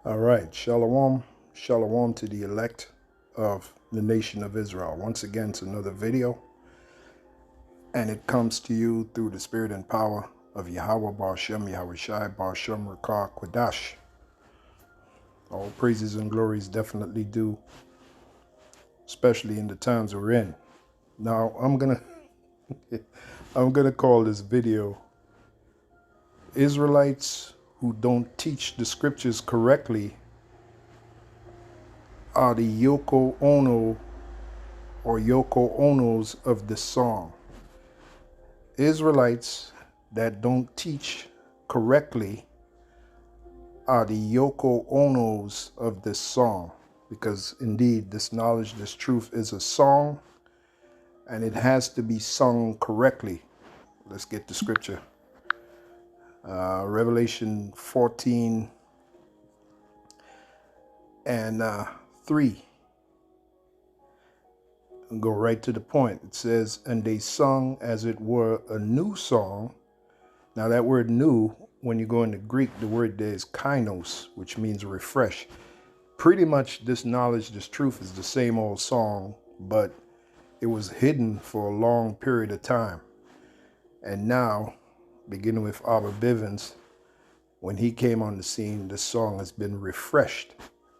All right, shalom, shalom to the elect of the nation of Israel. Once again, it's another video, and it comes to you through the spirit and power of Yahweh Bar Shem, Yahweh Shai, Bar Shem, Rakah, Quadash. All praises and glories definitely due, especially in the times we're in. Now, I'm gonna call this video Israelites who don't teach the scriptures correctly are the Yoko Ono or Yoko Onos of this song. Israelites that don't teach correctly are the Yoko Onos of this song, because indeed this knowledge, this truth is a song, and it has to be sung correctly. Let's get the scripture. Revelation 14 and 3. And go right to the point. It says, and they sung as it were a new song. Now that word new, when you go into Greek, the word there is kainos, which means refresh. Pretty much this knowledge, this truth is the same old song, but it was hidden for a long period of time. And now, beginning with Abba Bivens, when he came on the scene, this song has been refreshed,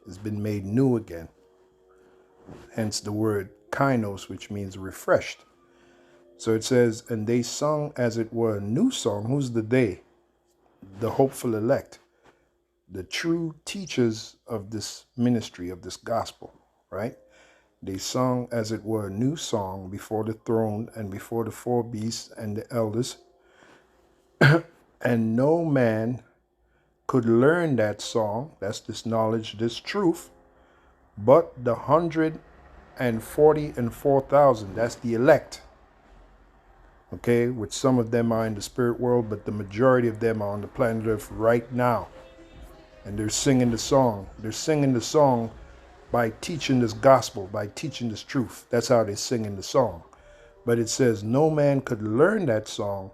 has been made new again. Hence the word kainos, which means refreshed. So it says, and they sung as it were a new song. Who's the they? The hopeful elect, the true teachers of this ministry, of this gospel, right? They sung as it were a new song before the throne and before the four beasts and the elders. And no man could learn that song, that's this knowledge, this truth, but the 144,000, that's the elect. Okay, which some of them are in the spirit world, but the majority of them are on the planet Earth right now. And they're singing the song. They're singing the song by teaching this gospel, by teaching this truth. That's how they're singing the song. But it says no man could learn that song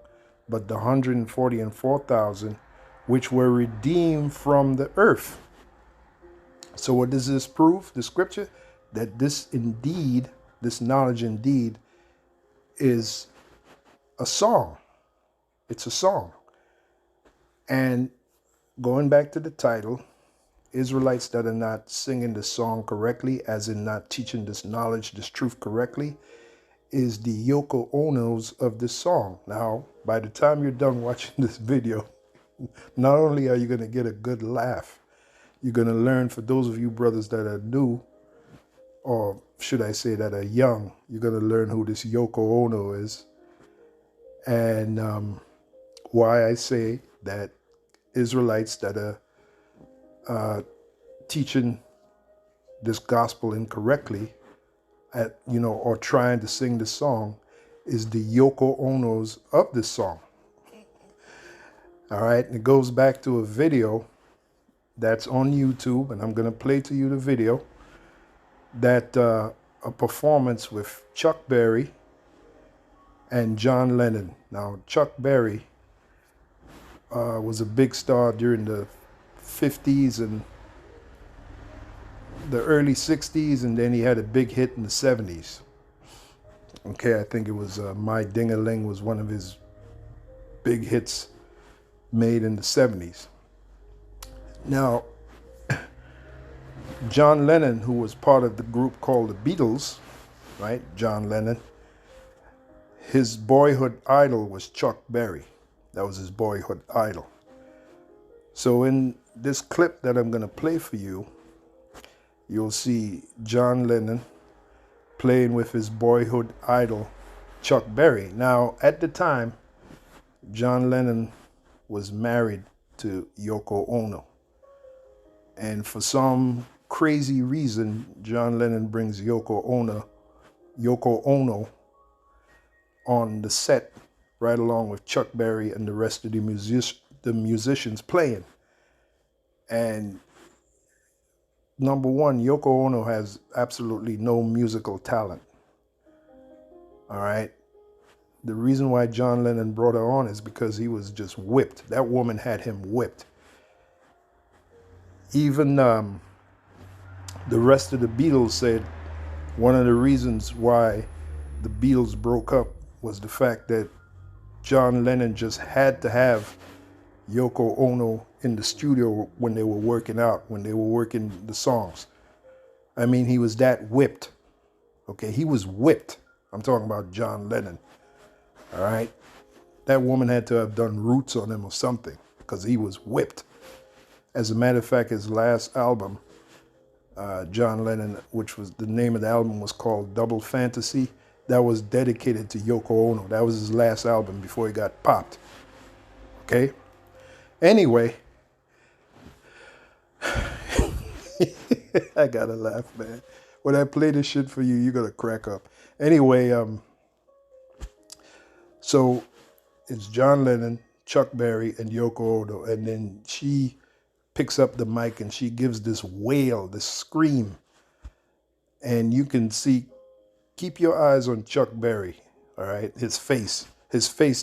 but the 144,000 which were redeemed from the earth. So what does this prove, the scripture? That this indeed, this knowledge indeed is a song. It's a song. And going back to the title, Israelites that are not singing the song correctly, as in not teaching this knowledge, this truth correctly, is the Yoko Onos of this song. Now, by the time you're done watching this video, not only are you going to get a good laugh, you're going to learn, for those of you brothers that are new, or should I say that are young, you're going to learn who this Yoko Ono is. And why I say that Israelites that are teaching this gospel incorrectly, or trying to sing the song, is the Yoko Onos of this song. All right, and it goes back to a video that's on YouTube, and I'm going to play to you the video, that a performance with Chuck Berry and John Lennon. Now, Chuck Berry was a big star during the 50s and the early 60s, and then he had a big hit in the 70s. Okay, I think it was My Ding-a-Ling was one of his big hits made in the 70s. Now, John Lennon, who was part of the group called the Beatles, right? John Lennon, his boyhood idol was Chuck Berry. That was his boyhood idol. So in this clip that I'm going to play for you, you'll see John Lennon playing with his boyhood idol, Chuck Berry. Now, at the time, John Lennon was married to Yoko Ono. And for some crazy reason, John Lennon brings Yoko Ono on the set, right along with Chuck Berry and the rest of the musicians playing. And number one, Yoko Ono has absolutely no musical talent. All right. The reason why John Lennon brought her on is because he was just whipped. That woman had him whipped. Even the rest of the Beatles said one of the reasons why the Beatles broke up was the fact that John Lennon just had to have Yoko Ono in the studio when they were working out, when they were working the songs. I mean, he was that whipped. Okay, he was whipped. I'm talking about John Lennon. All right? That woman had to have done roots on him or something because he was whipped. As a matter of fact, his last album, John Lennon, which was the name of the album was called Double Fantasy, that was dedicated to Yoko Ono. That was his last album before he got popped. Okay? Anyway, I gotta laugh, man. When I play this shit for you, you're gonna crack up. Anyway, so it's John Lennon, Chuck Berry, and Yoko Ono, and then she picks up the mic and she gives this wail, this scream, and you can see. Keep your eyes on Chuck Berry. All right, his face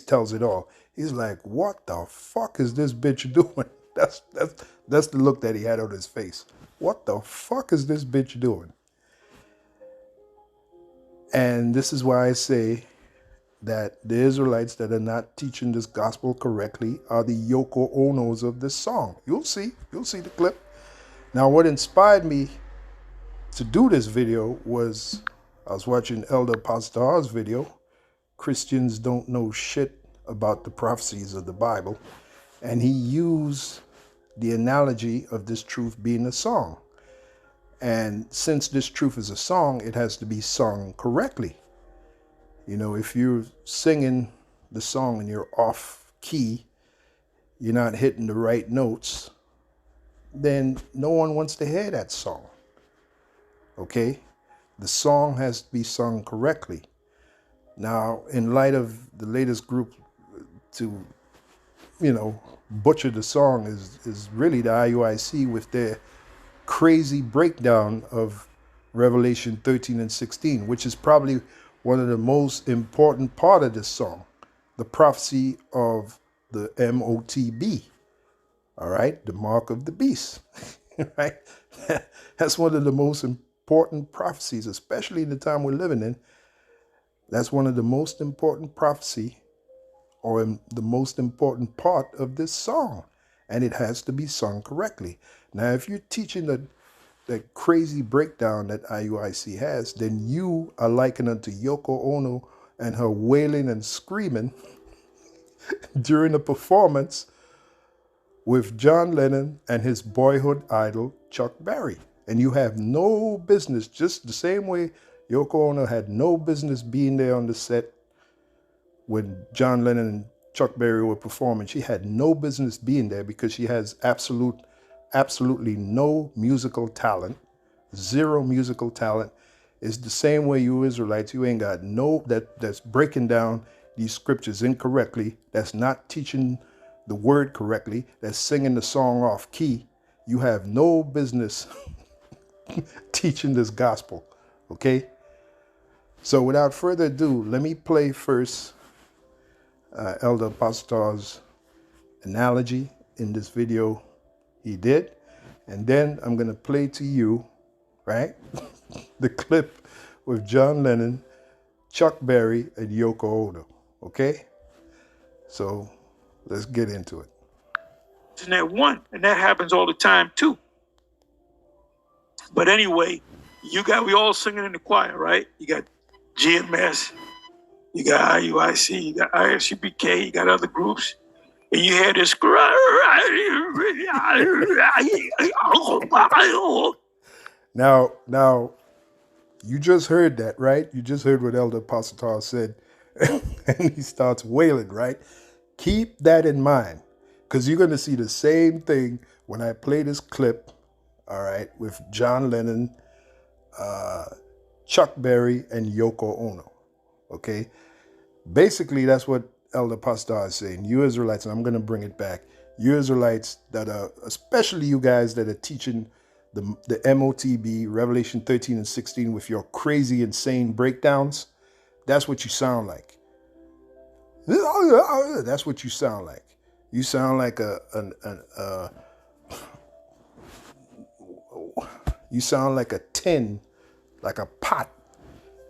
tells it all. He's like, "What the fuck is this bitch doing?" That's the look that he had on his face. What the fuck is this bitch doing? And this is why I say that the Israelites that are not teaching this gospel correctly are the Yoko Onos of this song. You'll see the clip. Now, what inspired me to do this video was I was watching Elder Apostle Tahar's video. Christians don't know shit about the prophecies of the Bible. And he used the analogy of this truth being a song. And since this truth is a song, it has to be sung correctly. You know, if you're singing the song and you're off key, you're not hitting the right notes, then no one wants to hear that song. Okay? The song has to be sung correctly. Now, in light of the latest group to, butcher the song is really the IUIC with their crazy breakdown of Revelation 13 and 16, which is probably one of the most important part of this song, the prophecy of the MOTB, all right, the mark of the beast, right? That's one of the most important prophecies, especially in the time we're living in. That's one of the most important prophecy or the most important part of this song, and it has to be sung correctly. Now, if you're teaching that crazy breakdown that IUIC has, then you are likened unto Yoko Ono and her wailing and screaming during a performance with John Lennon and his boyhood idol, Chuck Berry. And you have no business, just the same way Yoko Ono had no business being there on the set when John Lennon and Chuck Berry were performing. She had no business being there because she has absolutely no musical talent, zero musical talent. It's the same way you Israelites, you ain't got that's breaking down these scriptures incorrectly, that's not teaching the word correctly, that's singing the song off key. You have no business teaching this gospel, okay? So without further ado, let me play first Elder Apostle Tahar's analogy in this video he did. And then I'm going to play to you, right, the clip with John Lennon, Chuck Berry, and Yoko Ono, okay? So let's get into it. And that one, and that happens all the time too. But anyway, we all singing in the choir, right? You got GMS, you got IUIC, you got ISUBK, you got other groups, and you hear this. Now, you just heard that, right? You just heard what Elder Apostle Tahar said, and he starts wailing, right? Keep that in mind, because you're going to see the same thing when I play this clip, all right, with John Lennon, Chuck Berry, and Yoko Ono, okay? Basically, that's what Elder Apostle Tahar is saying. You Israelites, and I'm going to bring it back, you Israelites that are, especially you guys that are teaching the MOTB, Revelation 13 and 16 with your crazy, insane breakdowns, that's what you sound like. That's what you sound like. You sound like You sound like a tin, like a pot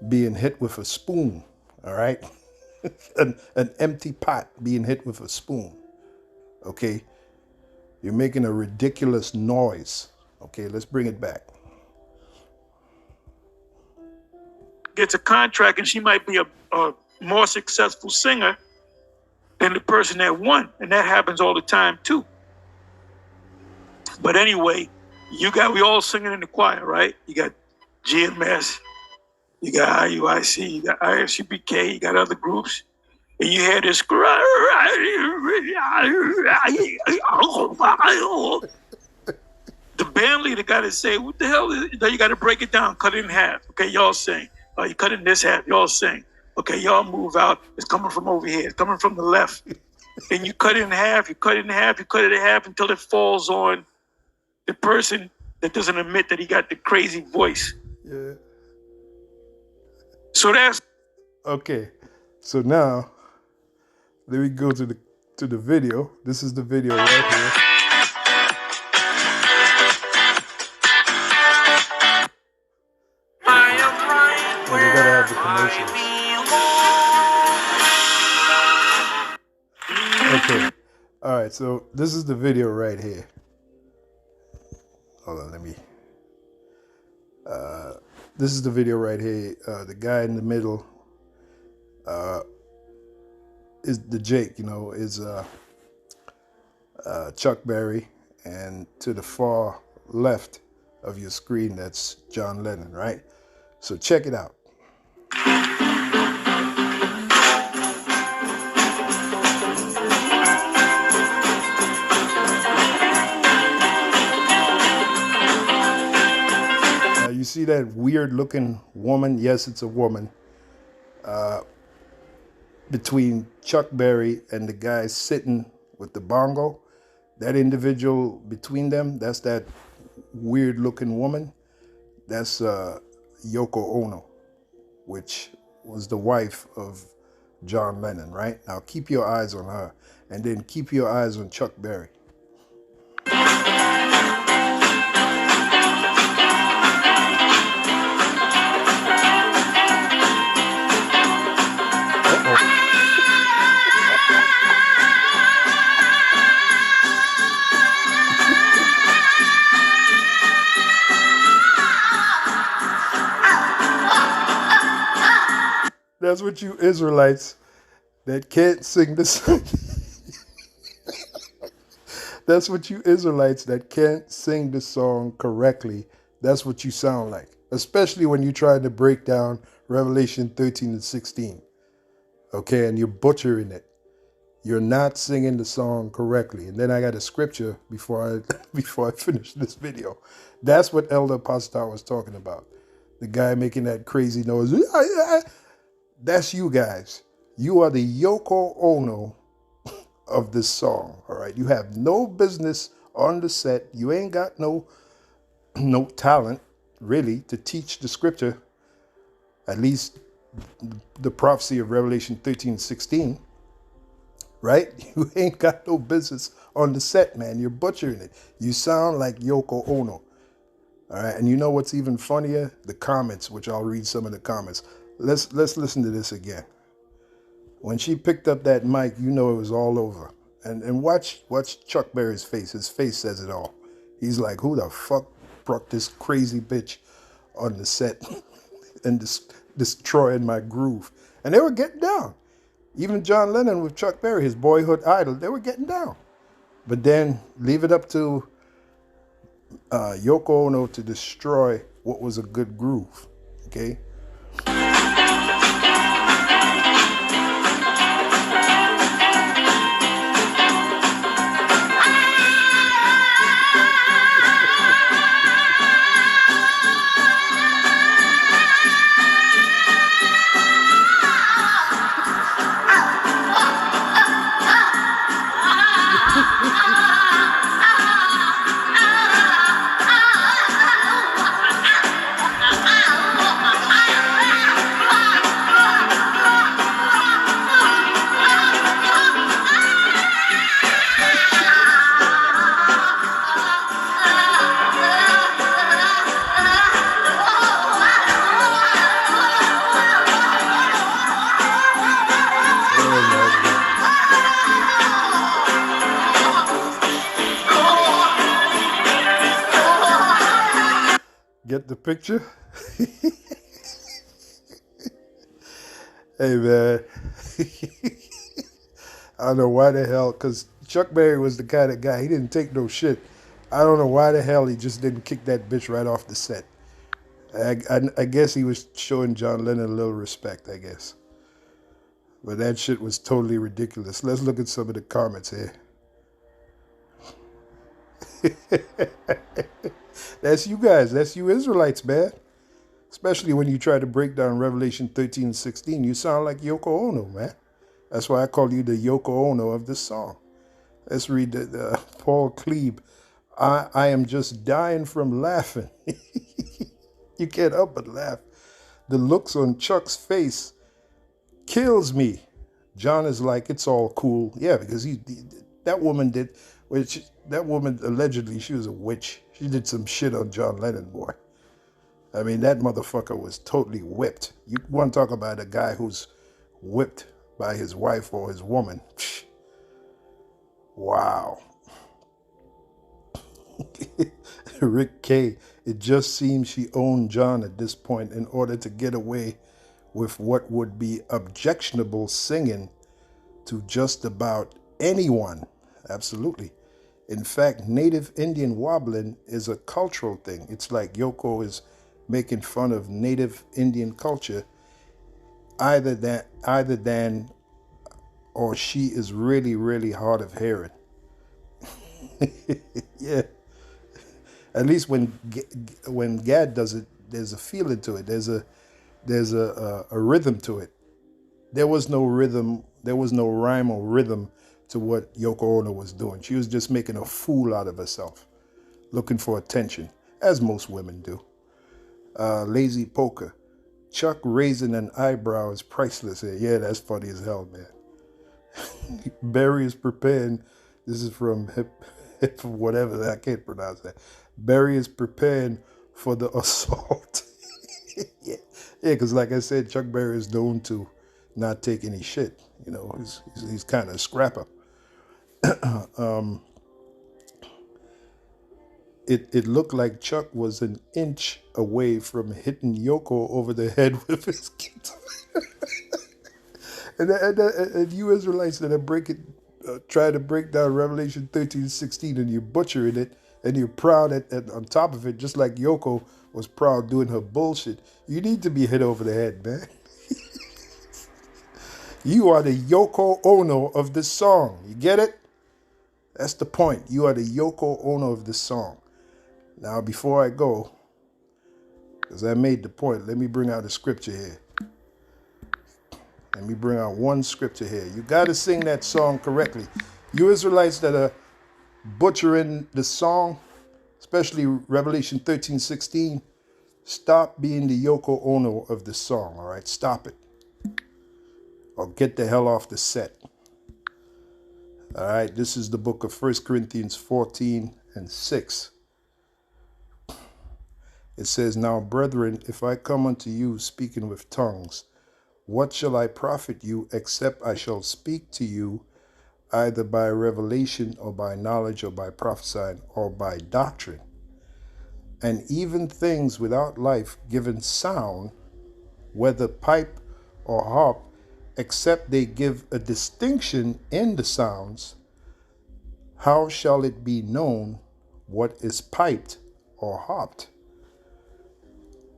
being hit with a spoon, all right? an empty pot being hit with a spoon, okay? You're making a ridiculous noise. Okay, let's bring it back. Gets a contract, and she might be a more successful singer than the person that won. And that happens all the time too. But anyway, we all singing in the choir, right? You got GMS, you got IUIC, you got ISUBK, you got other groups. And you hear this. The band leader got to say, what the hell is it? You got to break it down, cut it in half. Okay, y'all sing. You cut it in this half, y'all sing. Okay, y'all move out. It's coming from over here. It's coming from the left. And you cut it in half, you cut it in half, you cut it in half until it falls on the person that doesn't admit that he got the crazy voice. Yeah. So that's... Okay, so now, let me go to the video. This is the video right here. And we're gonna have the commercials. Okay, all right. So this is the video right here. Hold on, let me. This is the video right here. The guy in the middle is the Jake, is Chuck Berry, and to the far left of your screen, that's John Lennon, right? So check it out. Now you see that weird looking woman? Yes, it's a woman. Between Chuck Berry and the guy sitting with the bongo, that individual between them, that's that weird looking woman. That's Yoko Ono, which was the wife of John Lennon, right? Now keep your eyes on her, and then keep your eyes on Chuck Berry. That's what you Israelites that can't sing the song. That's what you Israelites that can't sing the song correctly. That's what you sound like. Especially when you're trying to break down Revelation 13 and 16. Okay, and you're butchering it. You're not singing the song correctly. And then I got a scripture before I finish this video. That's what Elder Apostle Tahar was talking about. The guy making that crazy noise. That's you guys. You are the Yoko Ono of this song, all right? You have no business on the set. You ain't got no talent, really, to teach the scripture, at least the prophecy of Revelation 13:16, right? You ain't got no business on the set, man. You're butchering it. You sound like Yoko Ono, all right? And you know what's even funnier? The comments, which I'll read some of the comments. Let's listen to this again. When she picked up that mic, you know it was all over. And watch Chuck Berry's face. His face says it all. He's like, who the fuck brought this crazy bitch on the set and destroying my groove? And they were getting down. Even John Lennon with Chuck Berry, his boyhood idol, they were getting down. But then leave it up to Yoko Ono to destroy what was a good groove. Okay? Get the picture? Hey, man. I don't know why the hell, because Chuck Berry was the kind of guy, he didn't take no shit. I don't know why the hell he just didn't kick that bitch right off the set. I guess he was showing John Lennon a little respect, I guess. But that shit was totally ridiculous. Let's look at some of the comments here. That's you guys. That's you Israelites, man. Especially when you try to break down Revelation 13 and 16. You sound like Yoko Ono, man. That's why I call you the Yoko Ono of this song. Let's read Paul Klebe. I am just dying from laughing. You can't help but laugh. The looks on Chuck's face kills me. John is like, it's all cool. Yeah, because that woman did, which that woman allegedly, she was a witch. She did some shit on John Lennon, boy. I mean, that motherfucker was totally whipped. You want to talk about a guy who's whipped by his wife or his woman. Wow. Rick K. It just seems she owned John at this point in order to get away with what would be objectionable singing to just about anyone. Absolutely. In fact, native Indian wobbling is a cultural thing. It's like Yoko is making fun of native Indian culture, either than or she is really, really hard of hearing. Yeah. At least when Gad does it, there's a feeling to it. There's a rhythm to it. There was no rhythm. There was no rhyme or rhythm to what Yoko Ono was doing. She was just making a fool out of herself, looking for attention, as most women do. Lazy Poker. Chuck raising an eyebrow is priceless here. Yeah, that's funny as hell, man. Barry is preparing. This is from hip whatever. I can't pronounce that. Barry is preparing for the assault. Yeah, because like I said, Chuck Berry is known to not take any shit. You know, he's kind of a scrapper. It looked like Chuck was an inch away from hitting Yoko over the head with his guitar. And you Israelites that are try to break down Revelation 13:16, and you're butchering it, and you're proud on top of it, just like Yoko was proud doing her bullshit. You need to be hit over the head, man. You are the Yoko Ono of this song. You get it? That's the point. You are the Yoko Ono of this song. Now, before I go, because I made the point, let me bring out a scripture here. Let me bring out one scripture here. You got to sing that song correctly. You Israelites that are butchering the song, especially Revelation 13:16, stop being the Yoko Ono of the song, all right? Stop it. Or get the hell off the set. All right, this is the book of 1 Corinthians 14 and 6. It says, now, brethren, if I come unto you speaking with tongues, what shall I profit you, except I shall speak to you either by revelation or by knowledge or by prophesying or by doctrine? And even things without life given sound, whether pipe or harp, except they give a distinction in the sounds, how shall it be known what is piped or harped?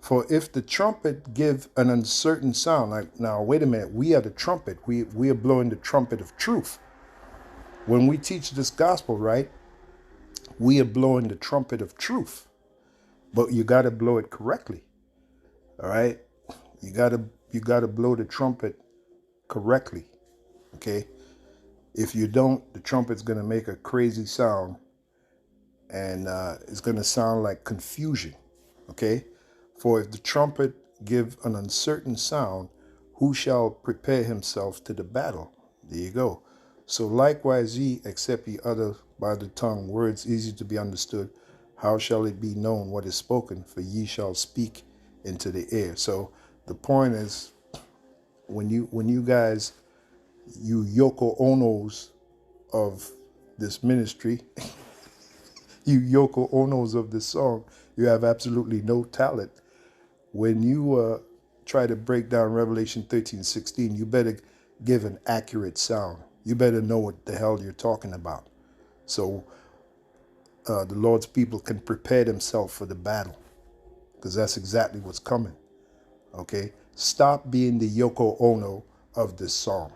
For if the trumpet give an uncertain sound, like, now wait a minute, we are the trumpet. We are blowing the trumpet of truth. When we teach this gospel, right, we are blowing the trumpet of truth. But you got to blow it correctly. All right? You got to blow the trumpet correctly. Okay? If you don't, the trumpet's going to make a crazy sound, and it's going to sound like confusion. Okay? For if the trumpet give an uncertain sound, who shall prepare himself to the battle? There you go. So likewise ye, except ye utter by the tongue words easy to be understood, how shall it be known what is spoken? For ye shall speak into the air. So the point is, when you guys, you Yoko Onos of this ministry, you Yoko Onos of this song, You have absolutely no talent. When you try to break down Revelation 13:16, you better give an accurate sound. You better know what the hell you're talking about. So the Lord's people can prepare themselves for the battle, because that's exactly what's coming. Okay? Stop being the Yoko Ono of this song.